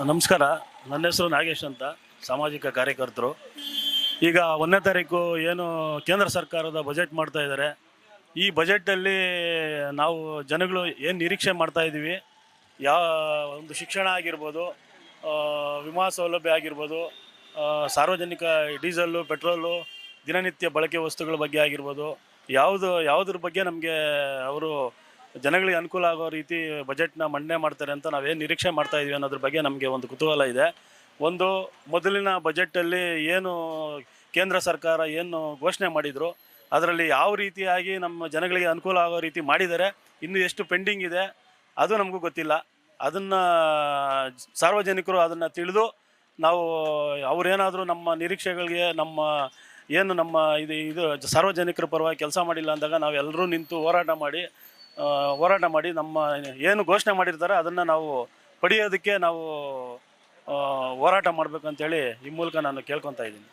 ನಮಸ್ಕಾರ. ನನ್ನ ಹೆಸರು ನಾಗೇಶ್ ಅಂತ, ಸಾಮಾಜಿಕ ಕಾರ್ಯಕರ್ತರು. ಈಗ 1ನೇ ತಾರೀಕು ಏನು ಕೇಂದ್ರ ಸರ್ಕಾರದ ಬಜೆಟ್ ಮಾಡ್ತಾ ಇದ್ದಾರೆ. ಈ ಬಜೆಟಲ್ಲಿ ನಾವು ಜನಗಳು ಏನು ನಿರೀಕ್ಷೆ ಮಾಡ್ತಾ ಇದ್ದೀವಿ, ಯಾವ ಒಂದು ಶಿಕ್ಷಣ ಆಗಿರ್ಬೋದು, ವಿಮಾ ಸೌಲಭ್ಯ ಆಗಿರ್ಬೋದು, ಸಾರ್ವಜನಿಕ ಡೀಸೆಲ್ಲು, ಪೆಟ್ರೋಲು, ದಿನನಿತ್ಯ ಬಳಕೆ ವಸ್ತುಗಳ ಬಗ್ಗೆ ಆಗಿರ್ಬೋದು, ಯಾವುದ್ರ ಬಗ್ಗೆ ನಮಗೆ ಅವರು ಜನಗಳಿಗೆ ಅನುಕೂಲ ಆಗೋ ರೀತಿ ಬಜೆಟ್ನ ಮಂಡನೆ ಮಾಡ್ತಾರೆ ಅಂತ ನಾವೇನು ನಿರೀಕ್ಷೆ ಮಾಡ್ತಾ ಇದೀವಿ ಅನ್ನೋದ್ರ ಬಗ್ಗೆ ನಮಗೆ ಒಂದು ಕುತೂಹಲ ಇದೆ. ಒಂದು ಮೊದಲಿನ ಬಜೆಟಲ್ಲಿ ಏನು ಕೇಂದ್ರ ಸರ್ಕಾರ ಏನು ಘೋಷಣೆ ಮಾಡಿದರು, ಅದರಲ್ಲಿ ಯಾವ ರೀತಿಯಾಗಿ ನಮ್ಮ ಜನಗಳಿಗೆ ಅನುಕೂಲ ಆಗೋ ರೀತಿ ಮಾಡಿದ್ದಾರೆ, ಇನ್ನು ಎಷ್ಟು ಪೆಂಡಿಂಗ್ ಇದೆ ಅದು ನಮಗೂ ಗೊತ್ತಿಲ್ಲ. ಅದನ್ನು ಸಾರ್ವಜನಿಕರು ಅದನ್ನು ತಿಳಿದು ನಾವು ಅವರೇನಾದರೂ ನಮ್ಮ ನಿರೀಕ್ಷೆಗಳಿಗೆ ನಮ್ಮ ಇದು ಸಾರ್ವಜನಿಕರ ಪರವಾಗಿ ಕೆಲಸ ಮಾಡಿಲ್ಲ ಅಂದಾಗ ನಾವೆಲ್ಲರೂ ನಿಂತು ಹೋರಾಟ ಮಾಡಿ ನಮ್ಮ ಏನು ಘೋಷಣೆ ಮಾಡಿರ್ತಾರೆ ಅದನ್ನು ನಾವು ಪಡೆಯೋದಕ್ಕೆ ನಾವು ಹೋರಾಟ ಮಾಡಬೇಕಂತೇಳಿ ಈ ಮೂಲಕ ನಾನು ಕೇಳ್ಕೊತಾ ಇದ್ದೀನಿ.